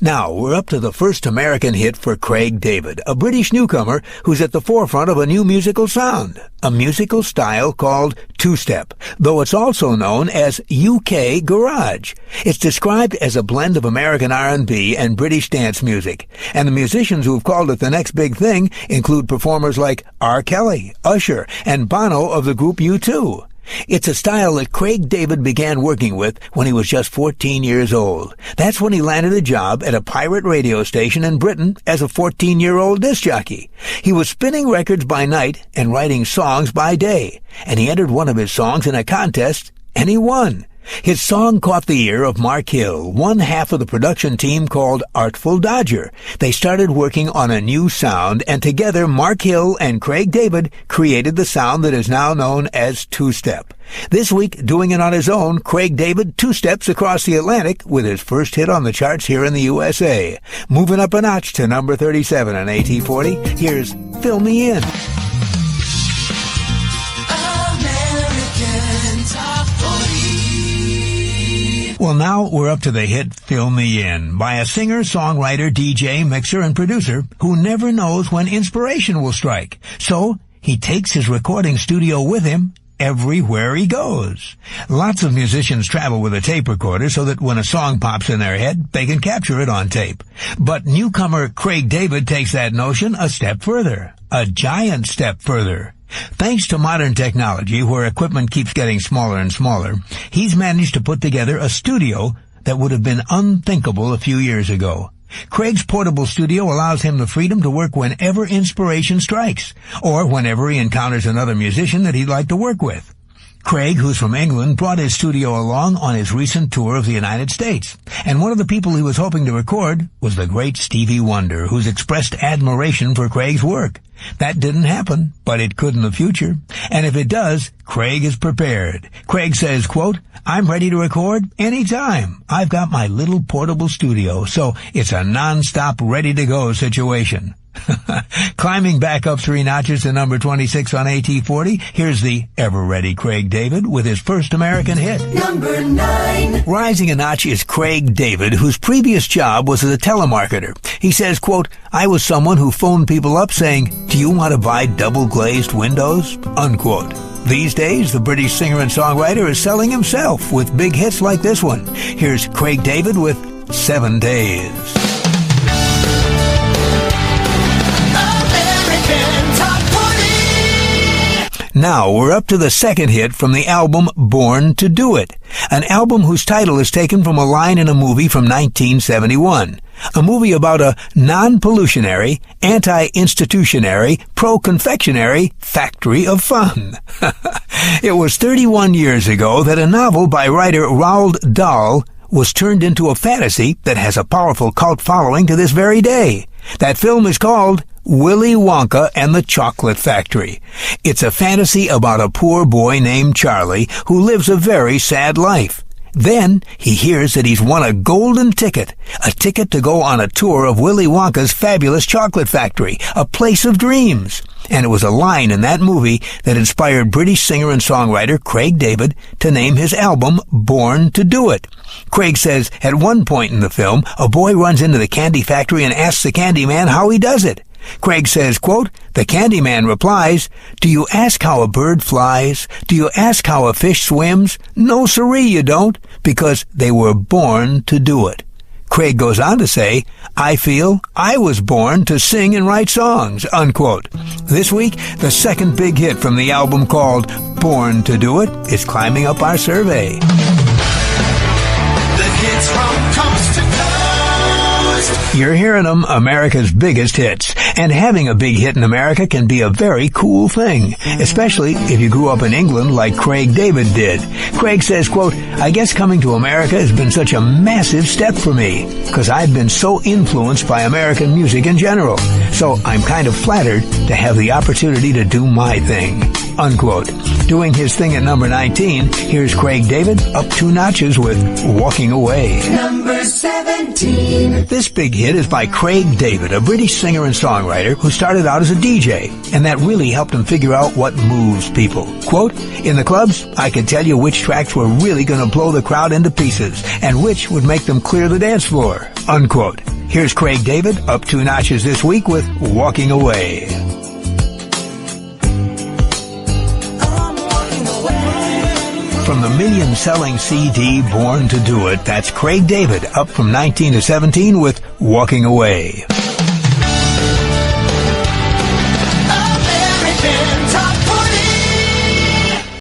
Now, we're up to the first American hit for Craig David, a British newcomer who's at the forefront of a new musical sound, a musical style called two-step, though it's also known as UK garage. It's described as a blend of American R&B and British dance music, and the musicians who've called it the next big thing include performers like R. Kelly, Usher, and Bono of the group U2. It's a style that Craig David began working with when he was just 14 years old. That's when he landed a job at a pirate radio station in Britain as a 14-year-old disc jockey. He was spinning records by night and writing songs by day, and he entered one of his songs in a contest, and he won. His song caught the ear of Mark Hill, one half of the production team called Artful Dodger. They started working on a new sound, and together Mark Hill and Craig David created the sound that is now known as two-step. This week, doing it on his own, Craig David two-steps across the Atlantic with his first hit on the charts here in the USA. Moving up a notch to number 37 on AT40, here's Fill Me In. Well, now we're up to the hit Fill Me In by a singer, songwriter, DJ, mixer, and producer who never knows when inspiration will strike. So he takes his recording studio with him everywhere he goes. Lots of musicians travel with a tape recorder so that when a song pops in their head, they can capture it on tape. But newcomer Craig David takes that notion a step further, a giant step further. Thanks to modern technology, where equipment keeps getting smaller and smaller, he's managed to put together a studio that would have been unthinkable a few years ago. Craig's portable studio allows him the freedom to work whenever inspiration strikes, or whenever he encounters another musician that he'd like to work with. Craig, who's from England, brought his studio along on his recent tour of the United States. And one of the people he was hoping to record was the great Stevie Wonder, who's expressed admiration for Craig's work. That didn't happen, but it could in the future. And if it does, Craig is prepared. Craig says, quote, "I'm ready to record anytime. I've got my little portable studio, so it's a non-stop ready-to-go situation." Climbing back up 3 notches to number 26 on AT40, here's the ever-ready Craig David with his first American hit. Number 9. Rising a notch is Craig David, whose previous job was as a telemarketer. He says, quote, "I was someone who phoned people up saying, 'Do you want to buy double-glazed windows?' Unquote. These days, the British singer and songwriter is selling himself with big hits like this one. Here's Craig David with 7 Days. Now we're up to the second hit from the album Born to Do It, an album whose title is taken from a line in a movie from 1971, a movie about a non-pollutionary, anti-institutionary, pro-confectionary factory of fun. It was 31 years ago that a novel by writer Roald Dahl was turned into a fantasy that has a powerful cult following to this very day. That film is called Willy Wonka and the Chocolate Factory. It's a fantasy about a poor boy named Charlie who lives a very sad life. Then he hears that he's won a golden ticket, a ticket to go on a tour of Willy Wonka's fabulous chocolate factory, a place of dreams. And it was a line in that movie that inspired British singer and songwriter Craig David to name his album Born to Do It. Craig says at one point in the film, a boy runs into the candy factory and asks the candy man how he does it. Craig says, quote, "The candy man replies, 'Do you ask how a bird flies? Do you ask how a fish swims? No siree, you don't, because they were born to do it.' Craig goes on to say, 'I feel I was born to sing and write songs,' unquote. This week, the second big hit from the album called Born to Do It is climbing up our survey. The hits from coast to coast. You're hearing them, America's biggest hits. And having a big hit in America can be a very cool thing, especially if you grew up in England like Craig David did. Craig says, quote, "I guess coming to America has been such a massive step for me, because I've been so influenced by American music in general. So I'm kind of flattered to have the opportunity to do my thing," unquote. Doing his thing at number 19, here's Craig David up 2 notches with Walking Away. Number 17. This big hit is by Craig David, a British singer and songwriter who started out as a DJ, and that really helped him figure out what moves people. Quote, "In the clubs, I could tell you which tracks were really going to blow the crowd into pieces and which would make them clear the dance floor." Unquote. Here's Craig David up 2 notches this week with Walking Away. From the million-selling CD Born to Do It, that's Craig David up from 19 to 17 with Walking Away.